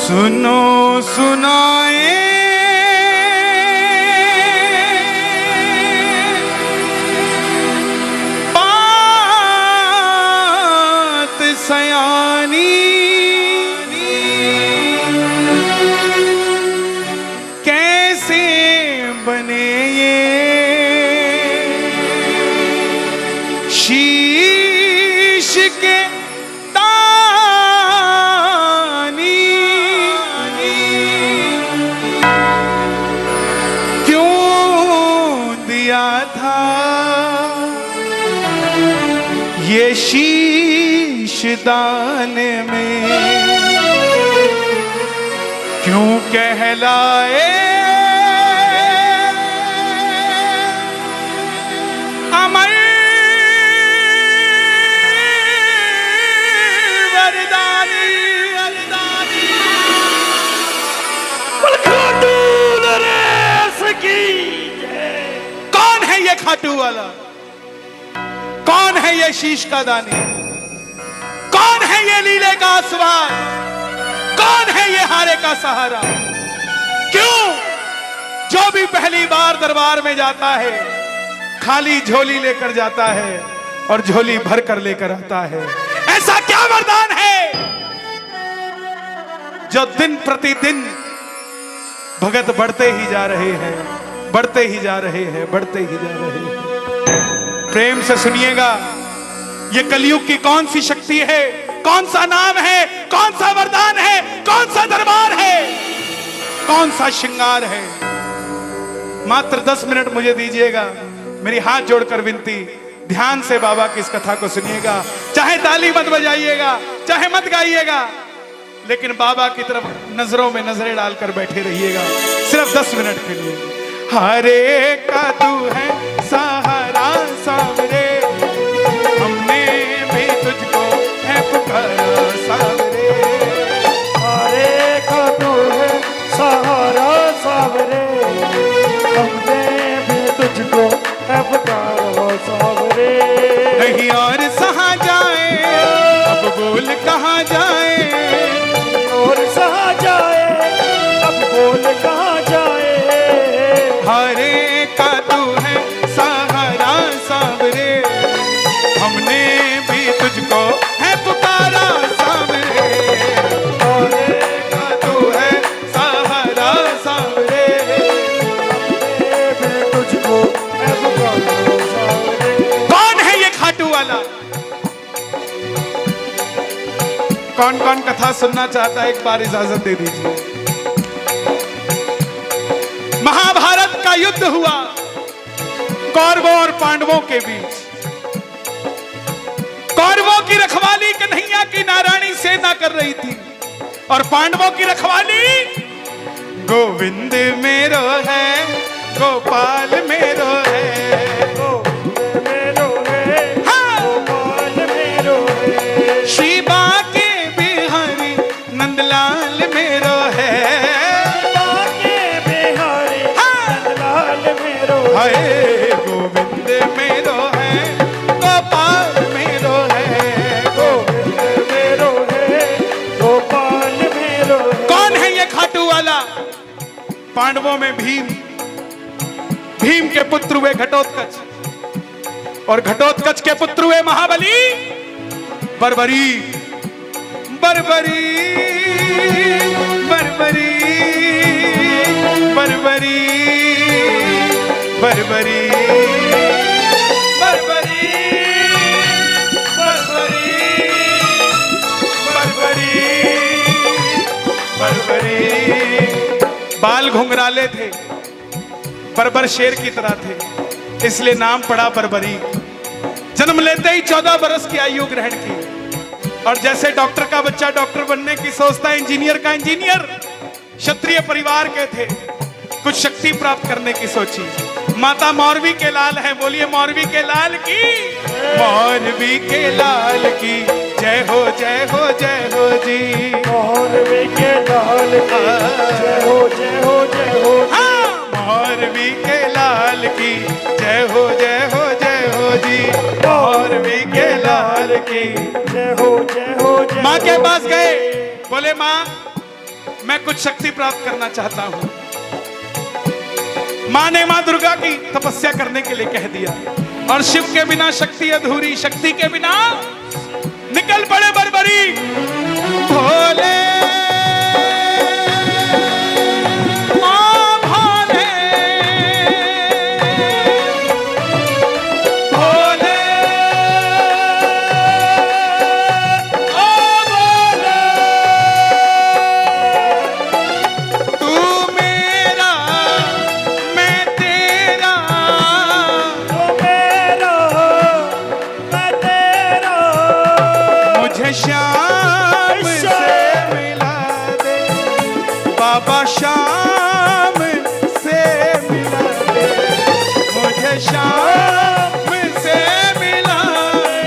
सुनो सुनाए बात सयानी, कैसे बने ये शीश के ये शीश दाने में, क्यों कहलाए अमर वरदानी। कौन है ये खाटू वाला? कौन है ये शीश का दानी? कौन है ये लीले का आसवार? कौन है ये हारे का सहारा? क्यों जो भी पहली बार दरबार में जाता है खाली झोली लेकर जाता है और झोली भर कर लेकर आता है? ऐसा क्या वरदान है जो दिन प्रतिदिन भगत बढ़ते ही जा रहे हैं, बढ़ते ही जा रहे हैं, बढ़ते ही जा रहे हैं? प्रेम से सुनिएगा, ये कलयुग की कौन सी शक्ति है, कौन सा नाम है, कौन सा वरदान है, कौन सा दरबार है, कौन सा श्रृंगार है? मात्र 10 मिनट मुझे दीजिएगा, मेरी हाथ जोड़कर विनती, ध्यान से बाबा की इस कथा को सुनिएगा। चाहे ताली मत बजाइएगा, चाहे मत गाइएगा, लेकिन बाबा की तरफ नजरों में नजरें डालकर बैठे रहिएगा सिर्फ 10 मिनट के लिए। हरे का तू है सहारा सावरे, हमने भी तुझको है पुकारा सावरे। हरे का तू है सहारा सावरे, हमने भी तुझको है पुकारा सावरे। नहीं और सहा जाए, अब बोल कहाँ जाए, और सहा जाए, अब बोल कहाँ जाए। हरे का तू है सहारा सावरे, हमने भी तुझको है पुकारा सावरे। हरे का तू है सहारा सावरे, हमने भी तुझको है पुकारा सावरे। कौन है ये खाटू वाला? कौन कौन कथा सुनना चाहता है? एक बार इजाजत दे दीजिए। महाभारत का युद्ध हुआ कौरवों और पांडवों के बीच। कौरवों की रखवाली कन्हैया की नारायणी सेना कर रही थी और पांडवों की रखवाली गोविंद मेरो है, गोपाल मेरो है, गोविंद मेरो है, हाँ। गोपाल मेरो है। श्री बाके बिहारी नंदलाल मेरो है, बाके बिहारी नंदलाल मेरो है। हाय गोविंद मेरो है, गोपाल मेरो है, गोविंद मेरो है, गोपाल मेरो है। कौन है ये खाटू वाला? पांडवों में भीम, भीम के पुत्र हुए घटोत्कच और घटोत्कच के पुत्र हुए महाबली बर्बरी। बर्बरी बर्बरी बर्बरी बर्बरी बर्बरी बर्बरी बर्बरी बर्बरी। बाल घुंघराले थे, बर्बर शेर की तरह थे, इसलिए नाम पड़ा बर्बरी। जन्म लेते ही 14 बरस की आयु ग्रहण की और जैसे डॉक्टर का बच्चा डॉक्टर बनने की सोचता है, इंजीनियर का इंजीनियर, क्षत्रिय परिवार के थे, कुछ शक्ति प्राप्त करने की सोची। माता मौरवी के लाल है, बोलिए मौरवी के लाल की, मौरवी के लाल की जय हो जय हो जय हो जी। मौरवी के लाल की जय हो जय हो जय हो। हाँ, मौरवी के लाल की जय हो जय हो जय हो जी। मौरवी के लाल की जय हो जय हो जय। माँ के पास गए, बोले माँ मैं कुछ शक्ति प्राप्त करना चाहता हूं। मां ने मां दुर्गा की तपस्या करने के लिए कह दिया और शिव के बिना शक्ति अधूरी, शक्ति के बिना निकल पड़े बर्बरी। भोले श्याम से मिला दे बाबा, श्याम से मिला दे मुझे, श्याम से मिला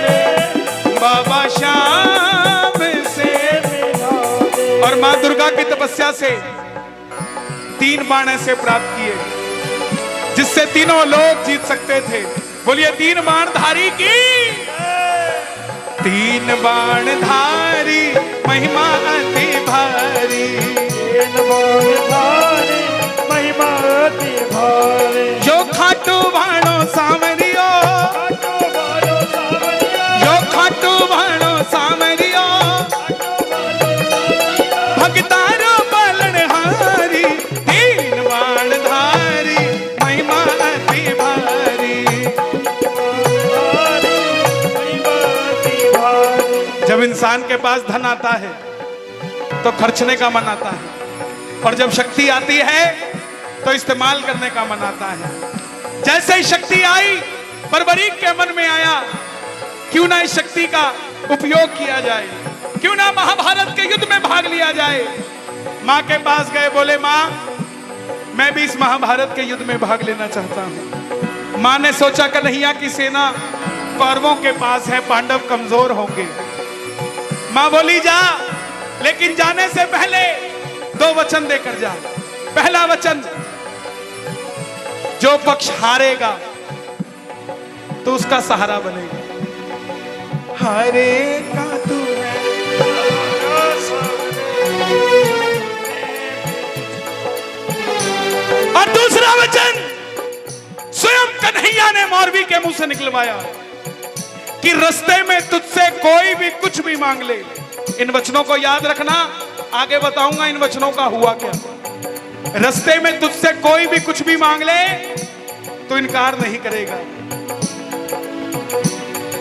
दे बाबा, श्याम से मिला दे। और मां दुर्गा की तपस्या से 3 बाण ऐसे प्राप्त किए जिससे तीनों लोग जीत सकते थे। बोलिए 3 बाण धारी की, 3 बाण धारी महिमा अति भारी, 3 बाण धारी महिमा अति भारी। जो खाटू भाणो सांवरियो, जो खाटू भाणो सांवरियो, भगतारो पालनहारी, 3 बाण धारी महिमा अति भारी। जब इंसान के पास धन आता है तो खर्चने का मन आता है, और जब शक्ति आती है तो इस्तेमाल करने का मन आता है। जैसे ही शक्ति आई, बर्बरीक के मन में आया क्यों ना इस शक्ति का उपयोग किया जाए, क्यों ना महाभारत के युद्ध में भाग लिया जाए। मां के पास गए, बोले मां मैं भी इस महाभारत के युद्ध में भाग लेना चाहता हूं। मां ने सोचा कन्हैया की सेना कौरवों के पास है, पांडव कमजोर होंगे। मां बोली जा, लेकिन जाने से पहले 2 वचन देकर जा। पहला वचन, जो पक्ष हारेगा तो उसका सहारा बनेगा, हारेगा तू है। और दूसरा वचन स्वयं कन्हैया ने मौरवी के मुंह से निकलवाया कि रास्ते में तुझसे कोई भी कुछ भी मांग ले। इन वचनों को याद रखना, आगे बताऊंगा इन वचनों का हुआ क्या। रास्ते में तुझसे कोई भी कुछ भी मांग ले तो इनकार नहीं करेगा।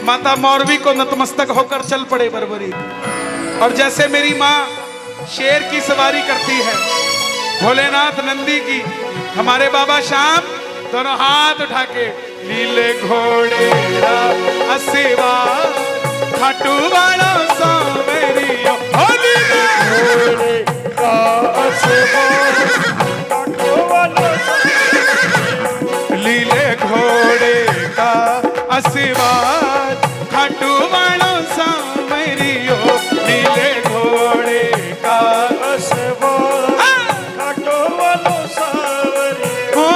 माता मौरवी को नतमस्तक होकर चल पड़े बर्बरी। और जैसे मेरी मां शेर की सवारी करती है, भोलेनाथ नंदी की, हमारे बाबा श्याम दोनों हाथ उठा के लीले घोड़े असेवा खाटू वाला सांवरियो, लीले घोड़े का असेवा खाटू वाला सांवरियो, लीले घोड़े का असेवा खाटू वाला सांवरियो, लीले घोड़े का असेवा खाटू वाला सांवरियो।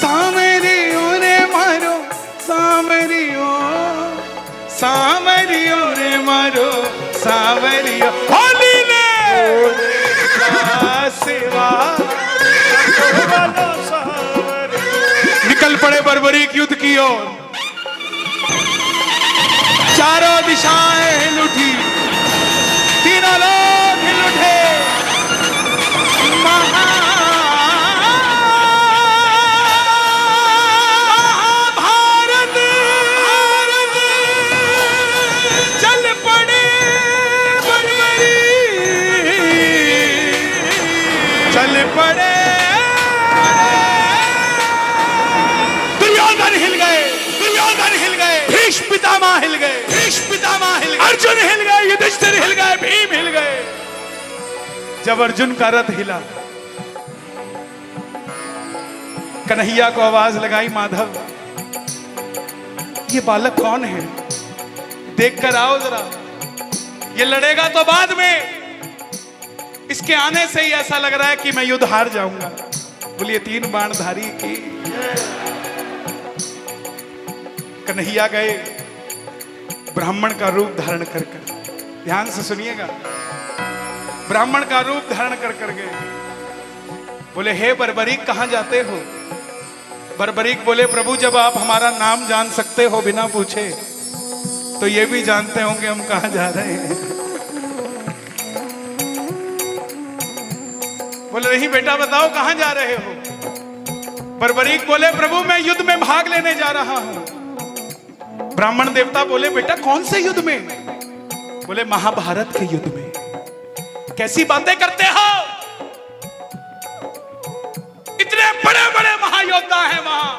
सांवरियो रे मारो सांवरियो, सांवरियो रे मारो सांवरियो, होली ले सेवा। निकल पड़े बर्बरीक युद्ध की ओर। चारों दिशाएं हिल उठी, तीनों लोग हिल उठे। चल पड़े, दुर्योधन हिल गए, दुर्योधन हिल गए, भीष्म पितामह हिल गए, भीष्म पितामह हिल गए, अर्जुन हिल गए, युधिष्ठिर हिल गए, भीम हिल गए। जब अर्जुन का रथ हिला, कन्हैया को आवाज लगाई, माधव ये बालक कौन है, देख कर आओ जरा। ये लड़ेगा तो बाद में, इसके आने से ही ऐसा लग रहा है कि मैं युद्ध हार जाऊंगा। बोलिए 3 बाण धारी की। कन्हैया गए ब्राह्मण का रूप धारण कर। ध्यान से सुनिएगा, ब्राह्मण का रूप धारण कर गए। बोले हे बर्बरीक कहां जाते हो? बर्बरीक बोले प्रभु जब आप हमारा नाम जान सकते हो बिना पूछे तो ये भी जानते होंगे हम कहां जा रहे हैं। बोले नहीं बेटा बताओ कहां जा रहे हो? बर्बरीक बोले प्रभु मैं युद्ध में भाग लेने जा रहा हूं। ब्राह्मण देवता बोले बेटा कौन से युद्ध में? बोले महाभारत के युद्ध में। कैसी बातें करते हो? इतने बड़े बड़े महायोद्धा हैं वहां,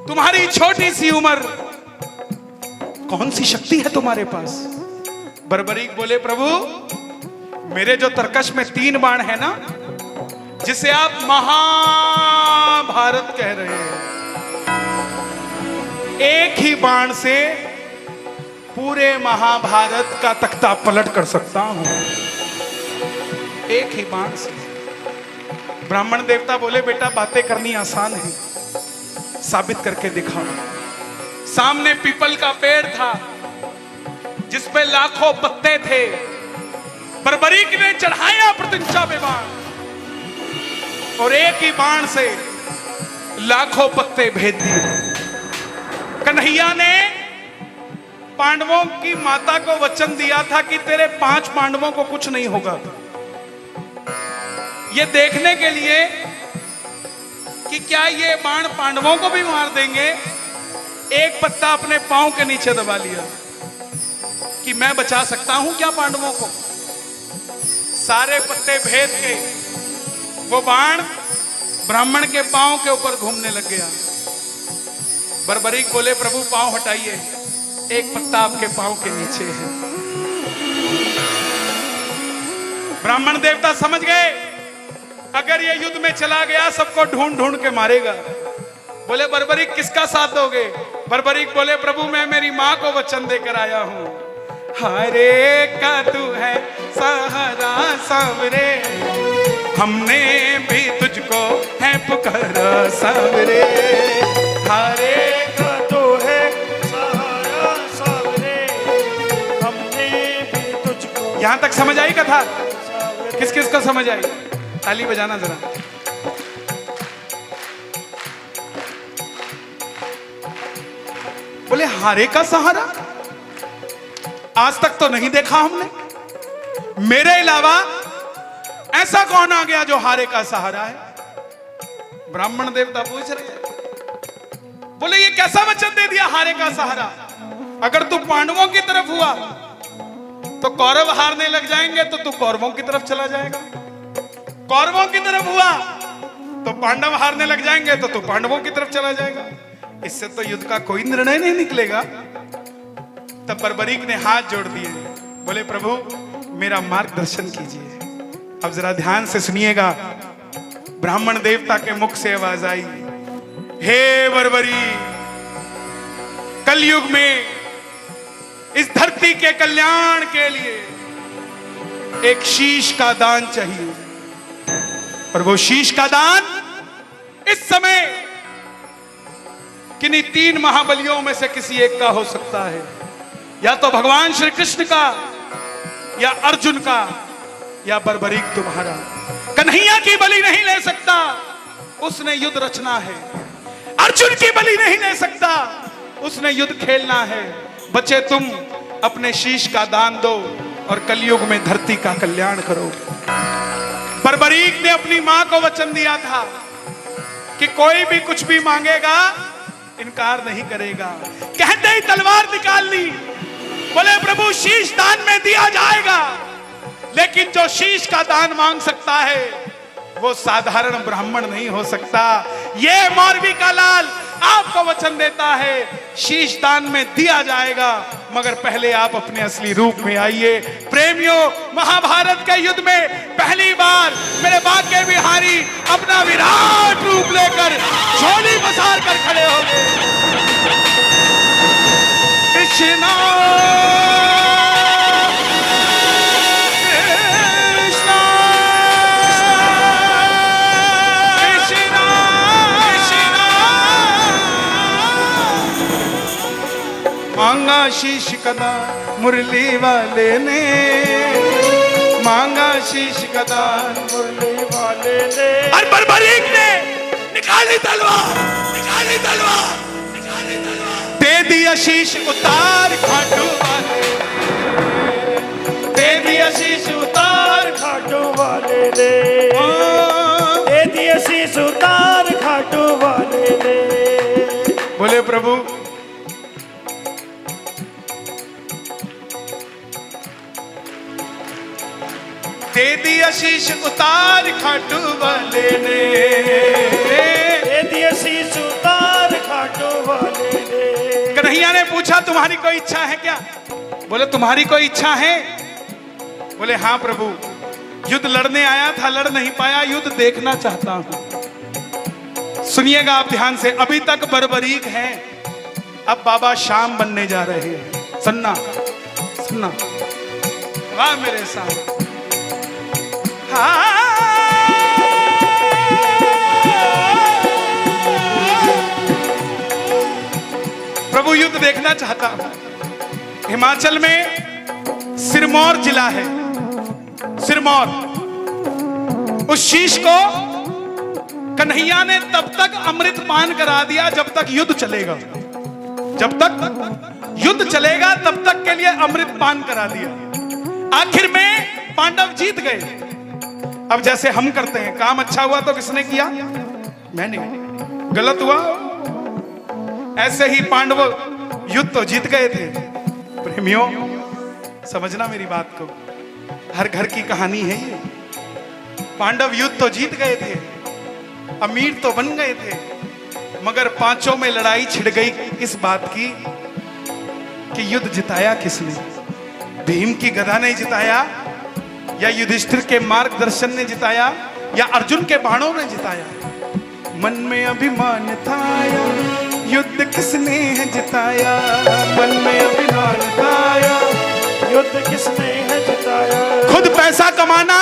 तुम्हारी छोटी सी उम्र, कौन सी शक्ति है तुम्हारे पास? बर्बरीक बोले प्रभु मेरे जो तरकश में 3 बाण है ना, जिसे आप महाभारत कह रहे हैं, एक ही बाण से पूरे महाभारत का तख्ता पलट कर सकता हूं, एक ही बाण से। ब्राह्मण देवता बोले बेटा बातें करनी आसान है, साबित करके दिखाओ। सामने पीपल का पेड़ था जिसपे लाखों पत्ते थे। बर्बरीक ने चढ़ाया प्रत्यंचा में बाण और एक ही बाण से लाखों पत्ते भेद दिए। कन्हैया ने पांडवों की माता को वचन दिया था कि तेरे 5 पांडवों को कुछ नहीं होगा। ये देखने के लिए कि क्या ये बाण पांडवों को भी मार देंगे, एक पत्ता अपने पांव के नीचे दबा लिया कि मैं बचा सकता हूं क्या पांडवों को। सारे पत्ते भेद के वो बाण ब्राह्मण के पांव के ऊपर घूमने लग गया। बर्बरीक बोले प्रभु पांव हटाइए, एक पत्ता आपके पांव के नीचे है। ब्राह्मण देवता समझ गए अगर ये युद्ध में चला गया सबको ढूंढ ढूंढ के मारेगा। बोले बर्बरीक किसका साथ दोगे? बर्बरीक बोले प्रभु मैं मेरी मां को वचन देकर आया हूं। हरे का तू है सहारा सावरे, हमने भी तुझको है पुकारा सावरे। हरे का तू है सहारा सावरे, हमने भी तुझको। यहां तक समझ आई कथा? किस किस को समझ आई? ताली बजाना जरा। बोले हारे का सहारा आज तक तो नहीं देखा हमने, मेरे अलावा ऐसा कौन आ गया जो हारे का सहारा है? ब्राह्मण देवता पूछ रहे। बोले ये कैसा वचन दे दिया हारे का सहारा? अगर तू पांडवों की तरफ हुआ तो कौरव हारने लग जाएंगे तो तू कौरवों की तरफ चला जाएगा, कौरवों की तरफ हुआ तो पांडव हारने लग जाएंगे तो तू पांडवों की तरफ चला जाएगा। इससे तो युद्ध का कोई निर्णय नहीं निकलेगा। तब बर्बरीक ने हाथ जोड़ दिए, बोले प्रभु मेरा मार्गदर्शन कीजिए। अब जरा ध्यान से सुनिएगा। ब्राह्मण देवता के मुख से आवाज आई, हे बर्बरी, कलयुग में इस धरती के कल्याण के लिए एक शीश का दान चाहिए, और वो शीश का दान इस समय किन्हीं 3 महाबलियों में से किसी एक का हो सकता है, या तो भगवान श्री कृष्ण का, या अर्जुन का, या बर्बरीक तुम्हारा। कन्हैया की बलि नहीं ले सकता, उसने युद्ध रचना है। अर्जुन की बलि नहीं ले सकता, उसने युद्ध खेलना है। बच्चे तुम अपने शीश का दान दो और कलयुग में धरती का कल्याण करो। बर्बरीक ने अपनी मां को वचन दिया था कि कोई भी कुछ भी मांगेगा इनकार नहीं करेगा। कहते ही तलवार निकाल ली। बोले प्रभु शीश दान में दिया जाएगा, लेकिन जो शीश का दान मांग सकता है वो साधारण ब्राह्मण नहीं हो सकता। ये मौलवी का लाल आपको वचन देता है शीश दान में दिया जाएगा, मगर पहले आप अपने असली रूप में आइए। प्रेमियों, महाभारत के युद्ध में पहली बार मेरे बांके बिहारी अपना विराट रूप लेकर झोली पसार कर खड़े हो गए। कृष्णा मांगा शीश कदा मुरली वाले ने, मांगा शीश का दान। मुरली वाले ने और बर्बरीक ने निकाली तलवार, निकाली तलवार, निकाली तलवार, दे दिया शीश उतार खाटू वाले, दे दिया शीश उतार खाटू वाले ने, दे दिया शीश उतार खाटू वाले ने। बोले प्रभु दे दिया शीश उतार खाटू वाले ने, दे दिया शीश उतार खाटू वाले ने। कन्हैया ने पूछा तुम्हारी कोई इच्छा है क्या? बोले तुम्हारी कोई इच्छा है? बोले हाँ प्रभु, युद्ध लड़ने आया था, लड़ नहीं पाया, युद्ध देखना चाहता हूं। सुनिएगा आप ध्यान से, अभी तक बर्बरीक है, अब बाबा शाम बनने जा रहे हैं। सुनना सुनना, वाह मेरे साथ। प्रभु युद्ध देखना चाहता हूं। हिमाचल में सिरमौर जिला है, सिरमौर। उस शीश को कन्हैया ने तब तक अमृत पान करा दिया जब तक युद्ध चलेगा, जब तक युद्ध चलेगा तब तक के लिए अमृत पान करा दिया। आखिर में पांडव जीत गए। अब जैसे हम करते हैं, काम अच्छा हुआ तो किसने किया? मैंने। गलत हुआ, ऐसे ही पांडव युद्ध तो जीत गए थे। प्रेमियों समझना मेरी बात को, हर घर की कहानी है ये। पांडव युद्ध तो जीत गए थे, अमीर तो बन गए थे, मगर पांचों में लड़ाई छिड़ गई इस बात की कि युद्ध जिताया किसने? भीम की गदा ने जिताया, या युधिष्ठिर के मार्गदर्शन ने जिताया, या अर्जुन के बाणों ने जिताया? मन में अभिमान था, युद्ध किसने है जिताया? मन में अभिमान था, युद्ध किसने है जिताया? खुद पैसा कमाना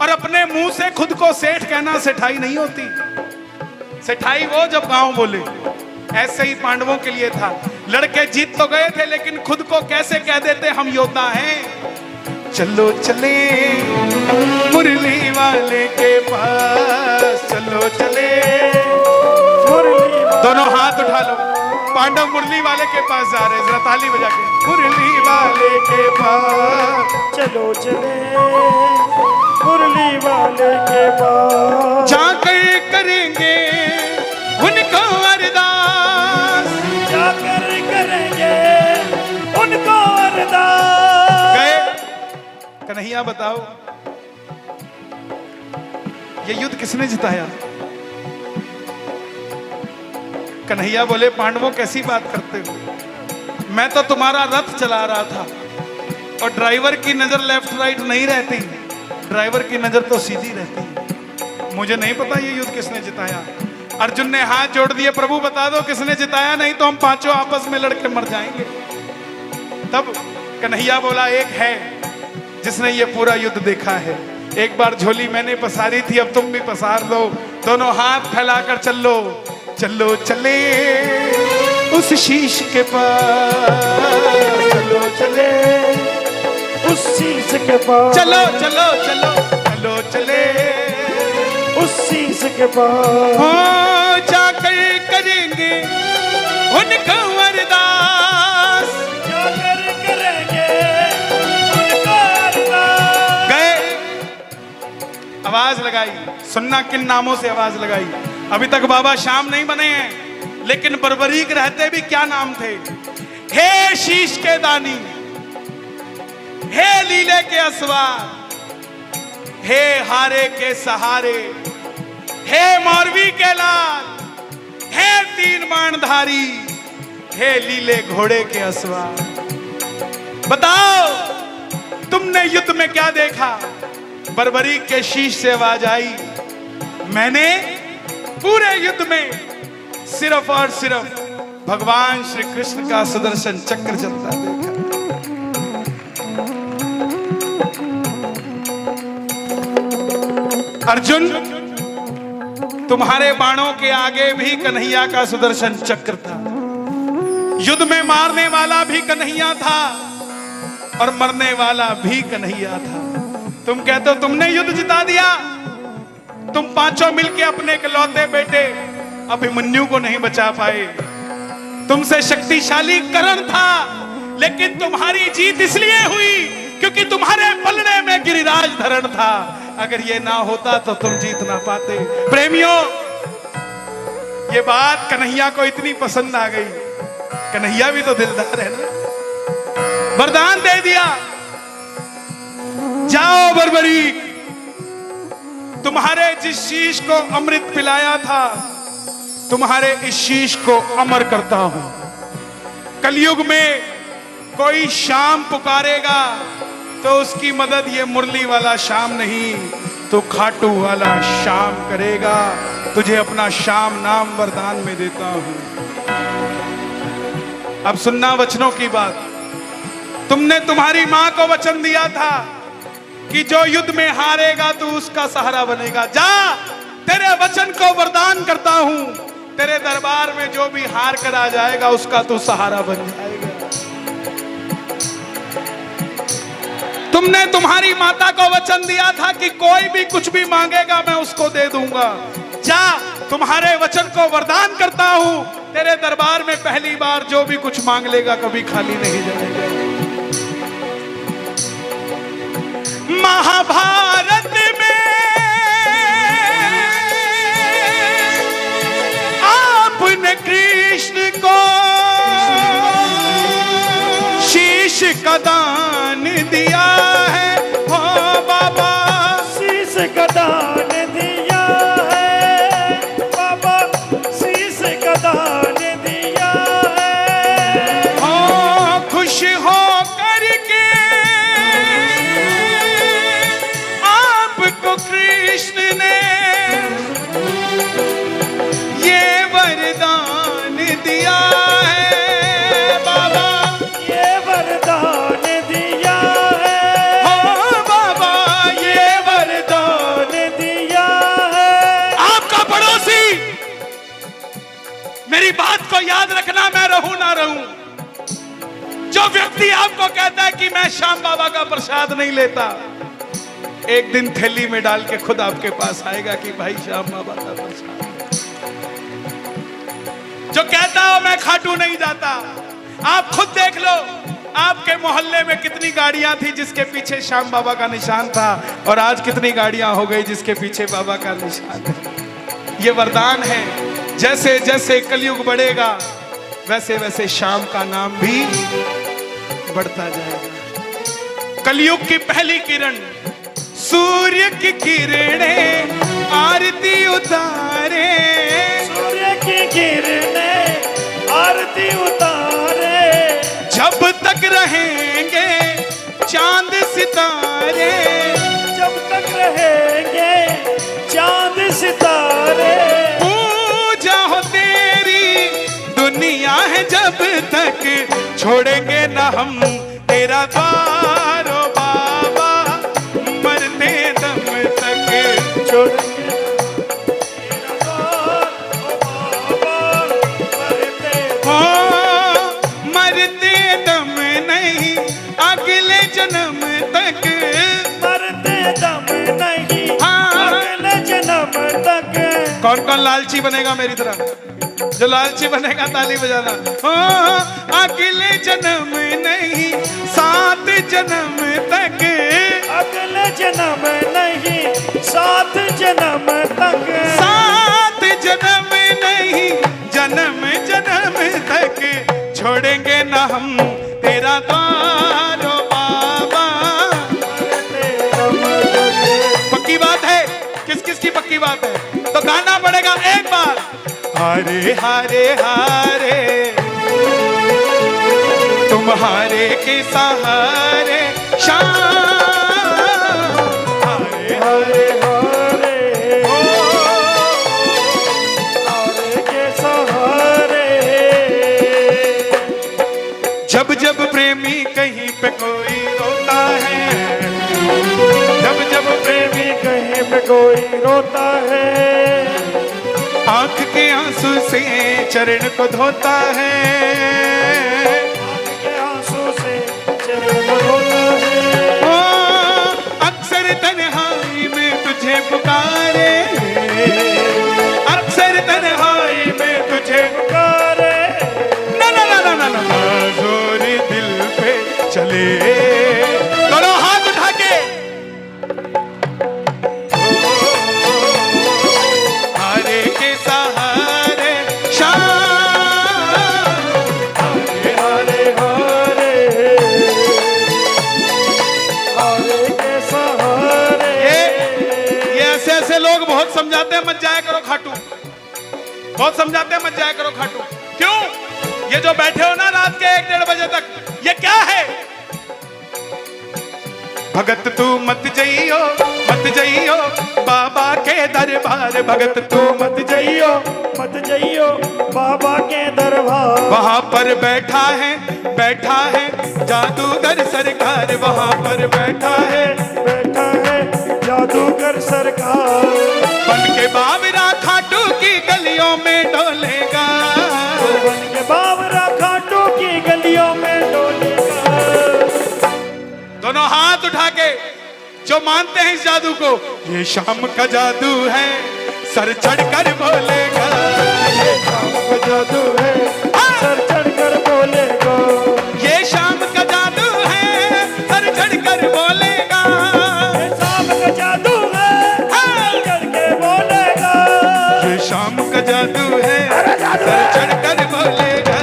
और अपने मुंह से खुद को सेठ कहना सेठाई नहीं होती। सेठाई वो जब गांव बोले। ऐसे ही पांडवों के लिए था, लड़के जीत तो गए थे लेकिन खुद को कैसे कह देते हम योद्धा हैं। चलो चले मुरली वाले के पास, चलो चले मुरली दोनों हाथ उठा लो। पांडव मुरली वाले के पास जा रहे हैं, जरा ताली बजा के। मुरली वाले के पास चलो चले मुरली वाले के पास, जाकर करेंगे उनको अरदास, जाकर करेंगे उनको अरदास। गए। कन्हैया बताओ ये युद्ध किसने जिताया? कन्हैया बोले पांडवों कैसी बात करते हो, मैं तो तुम्हारा रथ चला रहा था और ड्राइवर की नजर लेफ्ट राइट नहीं रहती, ड्राइवर की नजर तो सीधी रहती। मुझे नहीं पता ये युद्ध किसने जिताया। अर्जुन ने हाथ जोड़ दिए, प्रभु बता दो किसने जिताया, नहीं तो हम पांचों आपस में लड़के मर जाएंगे। तब कन्हैया बोला एक है जिसने ये पूरा युद्ध देखा है, एक बार झोली मैंने पसारी थी, अब तुम भी पसार दो, दोनों हाथ फैलाकर चलो। चलो चले उस शीश के पास, चलो चले उस शीश के पास, चलो चलो चलो चलो चले उस शीश के पास। हो जाकर करेंगे उनको अरदास, जाकर करेंगे उनको अरदास। गए। आवाज लगाई, सुनना किन नामों से आवाज लगाई। अभी तक बाबा शाम नहीं बने हैं, लेकिन बर्बरीक रहते भी क्या नाम थे? हे शीश के दानी, हे लीले के असवार, हे हारे के सहारे, हे मौरवी के लाल, हे तीन बाणधारी, हे लीले घोड़े के असवार। बताओ तुमने युद्ध में क्या देखा? बर्बरीक के शीश से आवाज आई, मैंने पूरे युद्ध में सिर्फ और सिर्फ भगवान श्री कृष्ण का सुदर्शन चक्र चलता देखा। अर्जुन तुम्हारे बाणों के आगे भी कन्हैया का सुदर्शन चक्र था। युद्ध में मारने वाला भी कन्हैया था और मरने वाला भी कन्हैया था। तुम कहते हो तुमने युद्ध जिता दिया, तुम पांचों मिलके अपने इकलौते बेटे अभिमन्यु को नहीं बचा पाए। तुमसे शक्तिशाली कर्ण था, लेकिन तुम्हारी जीत इसलिए हुई क्योंकि तुम्हारे पलड़े में गिरिराज धरण था। अगर ये ना होता तो तुम जीत ना पाते। प्रेमियों, ये बात कन्हैया को इतनी पसंद आ गई। कन्हैया भी तो दिलदार है ना। वरदान दे दिया, जाओ बर्बरीक, तुम्हारे जिस शीश को अमृत पिलाया था, तुम्हारे इस शीश को अमर करता हूं। कलयुग में कोई शाम पुकारेगा तो उसकी मदद ये मुरली वाला शाम नहीं, तो खाटू वाला शाम करेगा। तुझे अपना शाम नाम वरदान में देता हूं। अब सुनना वचनों की बात। तुमने तुम्हारी मां को वचन दिया था कि जो युद्ध में हारेगा तू उसका सहारा बनेगा। जा, तेरे वचन को वरदान करता हूं, तेरे दरबार में जो भी हार कर आ जाएगा उसका तू सहारा बन जाएगा। तुमने तुम्हारी माता को वचन दिया था कि कोई भी कुछ भी मांगेगा मैं उसको दे दूंगा। जा, तुम्हारे वचन को वरदान करता हूं, तेरे दरबार में पहली बार जो भी कुछ मांग लेगा कभी खाली नहीं जाएगा। महाभारत में आपने कृष्ण को शीश का दान दिया है। हो बाबा, शीश का दान दिया है बाबा, शीश का दान दिया है। हो खुश हो करके आपको कृष्ण ने ये वरदान दिया है। बाबा, ये वरदान दिया है। हो बाबा, ये वरदान दिया है। आपका पड़ोसी, मेरी बात को याद रखना, मैं रहूं ना रहूं, जो व्यक्ति आपको कहता है कि मैं श्याम बाबा का प्रसाद नहीं लेता, एक दिन थैली में डाल के खुद आपके पास आएगा कि भाई श्याम बाबा का प्रसाद। जो कहता हो मैं खाटू नहीं जाता, आप खुद देख लो, आपके मोहल्ले में कितनी गाड़ियां थी जिसके पीछे श्याम बाबा का निशान था, और आज कितनी गाड़ियां हो गई जिसके पीछे बाबा का निशान है। ये वरदान है। जैसे जैसे कलयुग बढ़ेगा वैसे वैसे श्याम का नाम भी बढ़ता जाएगा। कलयुग की पहली किरण, सूर्य की किरणें आरती उतारे, सूर्य की किरणें आरती उतारे। जब तक रहेंगे चांद सितारे, जब तक रहेंगे चांद सितारे। पूजा हो तेरी दुनिया है जब तक, छोड़ेंगे ना हम तेरा द्वार ओ बाबा, मरते दम तक। छोड़ेंगे तेरा द्वार ओ बाबा, मरते हो मरते दम नहीं, अगले जन्म तक। मरते दम नहीं, हाँ। अगले जन्म तक। कौन कौन लालची बनेगा मेरी तरह? जो लालची बनेगा ताली बजाना। हो अगले जन्म नहीं, 7 जन्म तक। अगले जन्म नहीं, 7 जन्म तक। 7 जन्म नहीं, जन्म जन्म तक, छोड़ेंगे ना हम तेरा द्वार ओ बाबा। पक्की बात है? किस किस की पक्की बात है? तो गाना पड़ेगा एक बार। हारे हारे हारे तुम्हारे के सहारे शाम, हारे हरे हरे हो, हरे के सहारे। जब जब प्रेमी कहीं पे कोई रोता है, जब जब प्रेमी कहीं पे कोई रोता है, आंख के आंसू से चरण को धोता है, आंसू से चरण को धोता है। ओ अक्सर लोग बहुत समझाते हैं मत जाया करो खाटू, बहुत समझाते हैं मत जाया करो खाटू। क्यों? ये जो बैठे हो ना रात के 1-1:30 बजे तक, ये क्या है? भगत तू मत जइयो बाबा के दरबार, भगत तू मत जइयो बाबा के दरबार। वहां पर बैठा है जादूगर सरकार, वहां पर बैठा है जादूगर सरकार। बन के बावरा खाटू की गलियों में डोलेगा, बन के बावरा खाटू की गलियों में डोलेगा। दोनों हाथ उठा के जो मानते हैं इस जादू को, ये शाम का जादू है, सर चढ़कर बोलेगा। ये शाम का जादू है, सर चढ़कर बोलेगा। ये शाम का जादू है, सर चढ़कर बोलेगा। ये शाम का जादू है, सर चढ़ के बोलेगा। ये शाम का जादू है, सर चढ़कर बोलेगा।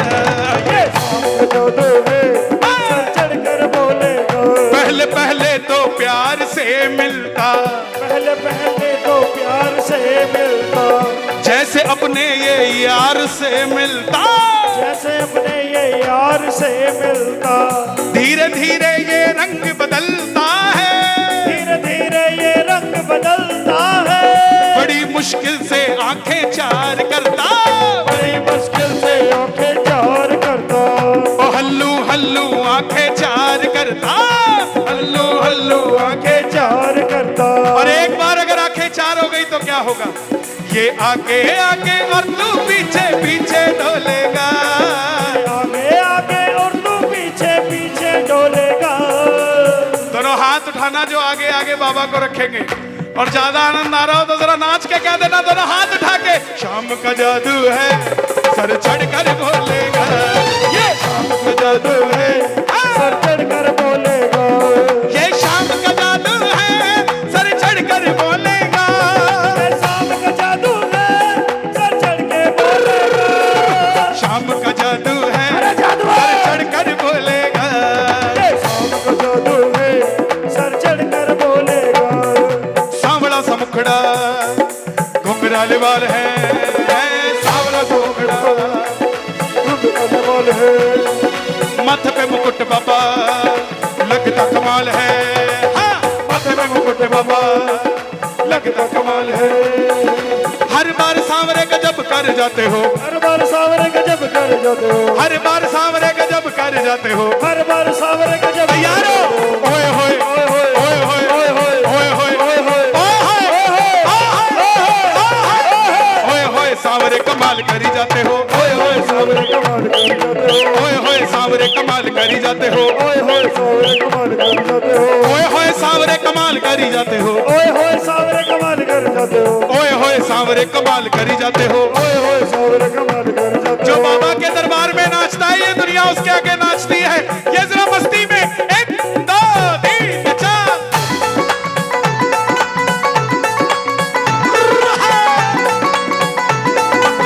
ये शाम का जादू है, सर चढ़कर बोलेगा। पहले पहले तो प्यार से मिलता, पहले पहले तो प्यार से मिलता, जैसे अपने ये यार से मिलता। जैसे अपने ये यार से मिलता। धीरे धीरे ये रंग बदलता है, धीरे धीरे ये रंग बदलता है। बड़ी मुश्किल से आंखें चार करता, बड़ी मुश्किल से आंखें चार करता। ओ हल्लू हल्लू आंखें चार करता, हल्लू हल्लू आंखें। चार करता। और एक बार अगर आंखें चार हो गई तो क्या होगा? ये आगे आगे और तू पीछे पीछे डोलेगा, आगे आगे और तू पीछे पीछे डोलेगा। दोनों हाथ उठाना जो आगे आगे बाबा को रखेंगे। और ज्यादा आनंद आ रहा हो तो जरा नाच के कह देना, दोनों हाथ उठा के, शाम का जादू है, सर चढ़कर बोलेगा। ये शाम का जादू है, सर चढ़कर बोलेगा। ये शाम का जादू है, सर चढ़कर बोलेगा। ये शाम का जादू है, सर चढ़ के बोलेगा। शाम का जादू है, अरे जादू सर चढ़कर बोलेगा। ये शाम का जादू है, सर चढ़कर बोलेगा। सांवला सा मुखड़ा घुंघराले वाल है, सांवला सा मुखड़ा घुंघराले वाल है। माथे पे मुकुट बाबा लगता कमाल है, हाँ माथे पे मुकुट बाबा लगता कमाल है। हर बार सांवरे गजब कर जाते हो, हर बार सावरे गजब कर जाते हो। हर बार सांवरे गजब कर जाते हो। हर बार सावरे गजब यारो ओए होए ओए होए ओए होए ओए होए ओए होए ओए होए ओए होए सांवरे कमाल करी जाते हो, ओए होए सावरे कमाल कर जाते हो। ओए होए सांवरे कमाल करी जाते हो, ओए होए सावरे कमाल कर जाते हो। ओए होए सांवरे कमाल करी जाते हो, ओए होए सावरे कमाल कर जाते हो। ओए होए सांवरे कमाल करी जाते हो। ओए होए सावरे कमाल कर जाते जो हो। बाबा के दरबार में नाचता है ये दुनिया उसके